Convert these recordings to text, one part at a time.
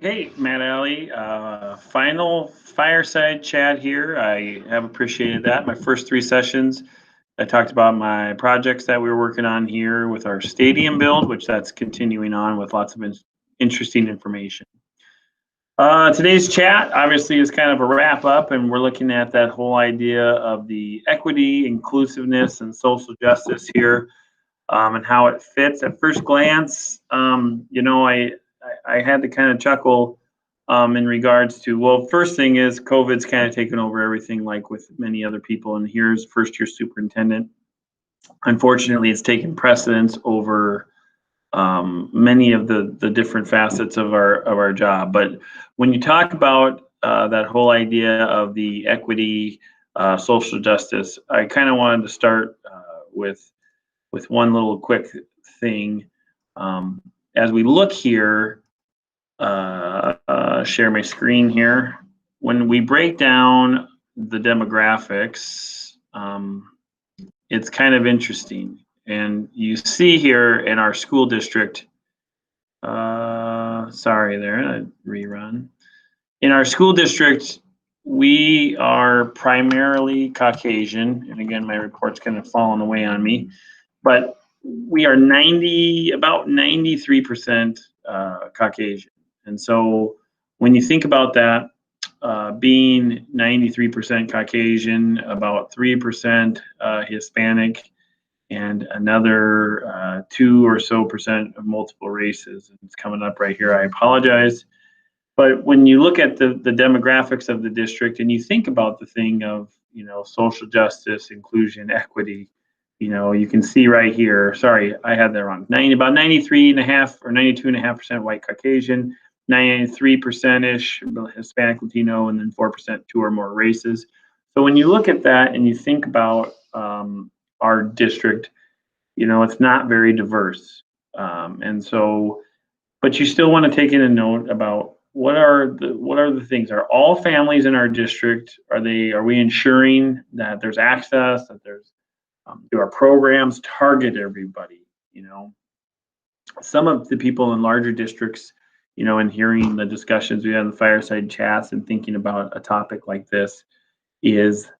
Hey, Matt Alley, final fireside chat here. I have appreciated that. My first three sessions, I talked about my projects that we were working on here with our stadium build, which that's continuing on with lots of interesting information. Today's chat obviously is kind of a wrap up, and we're looking at that whole idea of the equity, inclusiveness, and social justice here, and how it fits. At first glance, I had to kind of chuckle in regards to, well, first thing is COVID's kind of taken over everything, like with many other people. And here's first year superintendent. Unfortunately, it's taken precedence over many of the different facets of our job. But when you talk about that whole idea of the equity, social justice, I kind of wanted to start with one little quick thing. As we look here, share my screen here. When we break down the demographics, it's kind of interesting. And you see here in our school district, sorry there, I rerun. In our school district, we are primarily Caucasian. And again, my report's kind of fallen away on me, but we are about 93% Caucasian. And so when you think about that, being 93% Caucasian, about 3% Hispanic, and another 2 or so percent of multiple races. It's coming up right here. I apologize. But when you look at the demographics of the district and you think about the thing of, social justice, inclusion, equity, you can see right here, sorry, I had that wrong. About 93.5 or 92.5% white Caucasian, 93%-ish Hispanic Latino, and then 4% two or more races. So when you look at that and you think about our district, it's not very diverse. And so, but you still want to take in a note about what are the things? Are all families in our district, are we ensuring that there's access, that there's do our programs target everybody? Some of the people in larger districts, and hearing the discussions we had in the fireside chats and thinking about a topic like this is,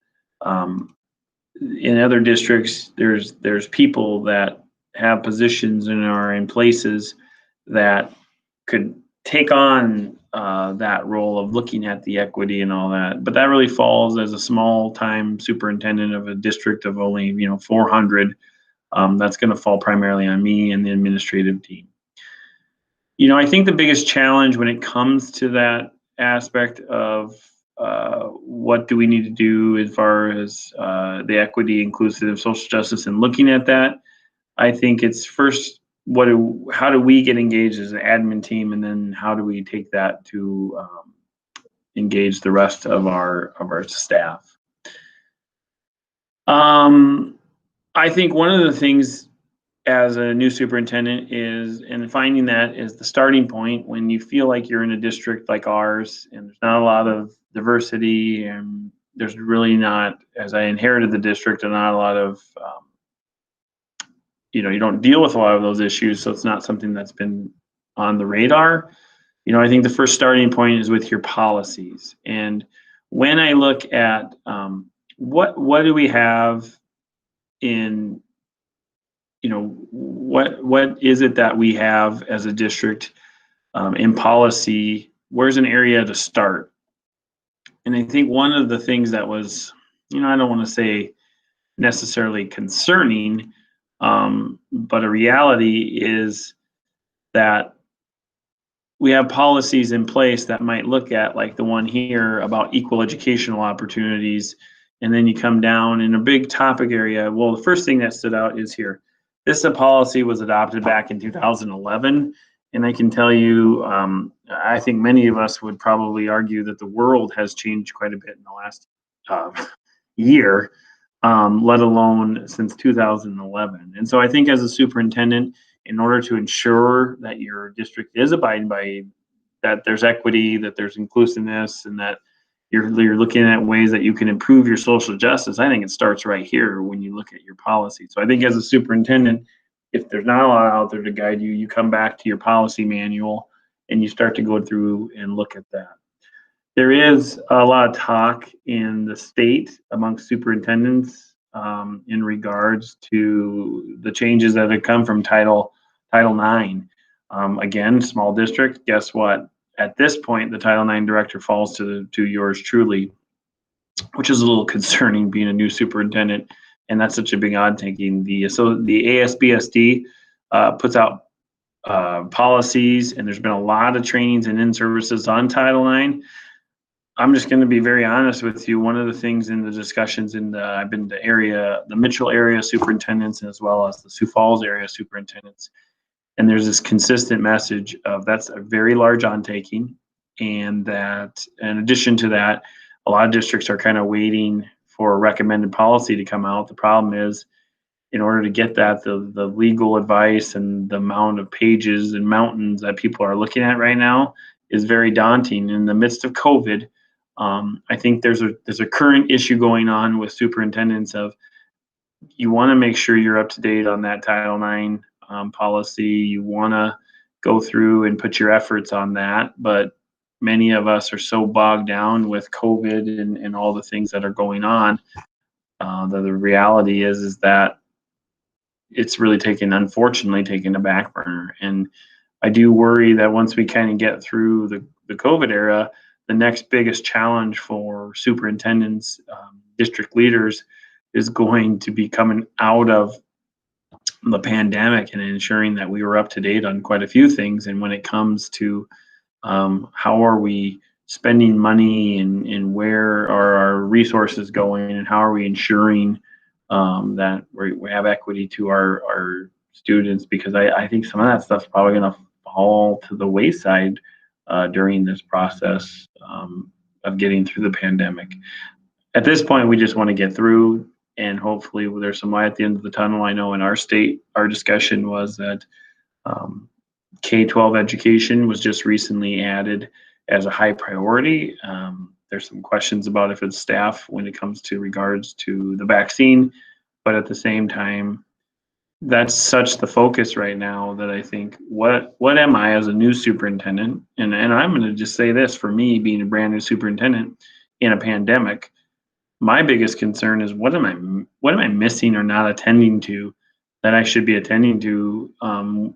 in other districts, there's people that have positions and are in places that could take on that role of looking at the equity and all that. But that really falls as a small-time superintendent of a district of only 400. That's going to fall primarily on me and the administrative team. I think the biggest challenge when it comes to that aspect of what do we need to do as far as the equity, inclusive, social justice, and looking at that, I think it's first, how do we get engaged as an admin team, and then how do we take that to engage the rest of our staff? I think one of the things as a new superintendent is, and finding that is the starting point when you feel like you're in a district like ours and there's not a lot of diversity, and there's really not, as I inherited the district, and not a lot of you don't deal with a lot of those issues, so it's not something that's been on the radar. I think the first starting point is with your policies. And when I look at what do we have in, what is it that we have as a district in policy? Where's an area to start? And I think one of the things that was, I don't want to say necessarily concerning, but a reality is that we have policies in place that might look at, like the one here about equal educational opportunities, and then you come down in a big topic area. Well, the first thing that stood out is here. This policy was adopted back in 2011, and I can tell you, I think many of us would probably argue that the world has changed quite a bit in the last year. Let alone since 2011. And so I think as a superintendent, in order to ensure that your district is abiding by that, there's equity, that there's inclusiveness, and that you're looking at ways that you can improve your social justice, I think it starts right here when you look at your policy. So I think as a superintendent, if there's not a lot out there to guide you, you come back to your policy manual and you start to go through and look at that. There is a lot of talk in the state amongst superintendents in regards to the changes that have come from Title IX. Again, small district, guess what? At this point, the Title IX director falls to yours truly, which is a little concerning being a new superintendent, and that's such a big odd taking. The ASBSD puts out policies, and there's been a lot of trainings and in-services on Title IX. I'm just going to be very honest with you. One of the things in the discussions I've been the Mitchell area superintendents, as well as the Sioux Falls area superintendents, and there's this consistent message of that's a very large undertaking, and that in addition to that, a lot of districts are kind of waiting for a recommended policy to come out. The problem is, in order to get that, the legal advice and the amount of pages and mountains that people are looking at right now is very daunting. In the midst of COVID, I think there's a current issue going on with superintendents of you want to make sure you're up to date on that Title IX policy. You want to go through and put your efforts on that, but many of us are so bogged down with COVID and all the things that are going on that the reality is that it's really unfortunately taken a back burner. And I do worry that once we kind of get through the COVID era, the next biggest challenge for superintendents, district leaders, is going to be coming out of the pandemic and ensuring that we were up to date on quite a few things. And when it comes to how are we spending money and where are our resources going and how are we ensuring that we have equity to our students, because I think some of that stuff's probably going to fall to the wayside during this process of getting through the pandemic. At this point, we just want to get through, and hopefully there's some light at the end of the tunnel. I know in our state, our discussion was that K-12 education was just recently added as a high priority. There's some questions about if it's staff when it comes to regards to the vaccine, but at the same time, that's such the focus right now that I think, what am I as a new superintendent? And I'm going to just say this, for me, being a brand new superintendent in a pandemic, my biggest concern is what am I missing or not attending to that I should be attending to,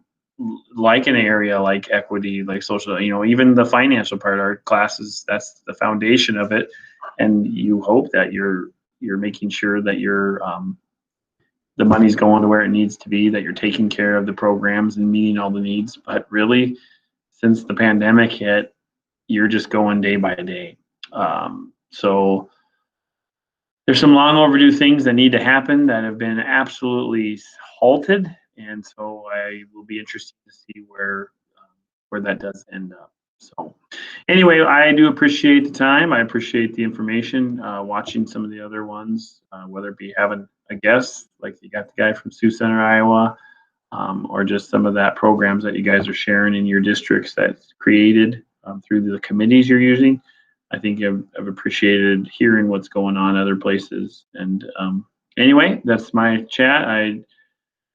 like an area like equity, like social, even the financial part, our classes, that's the foundation of it. And you hope that you're making sure that the money's going to where it needs to be, that you're taking care of the programs and meeting all the needs. But really, since the pandemic hit, you're just going day by day. So there's some long overdue things that need to happen that have been absolutely halted. And so I will be interested to see where that does end up. So anyway, I do appreciate the time. I appreciate the information, watching some of the other ones, whether it be having a guest, like you got the guy from Sioux Center, Iowa, or just some of that programs that you guys are sharing in your districts that's created through the committees you're using. I think I've appreciated hearing what's going on other places. And anyway, that's my chat.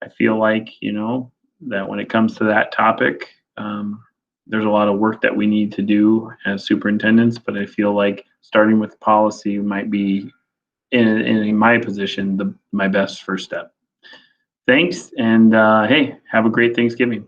I feel like, that when it comes to that topic, there's a lot of work that we need to do as superintendents, but I feel like starting with policy might be, in my position, my best first step. Thanks, and hey, have a great Thanksgiving.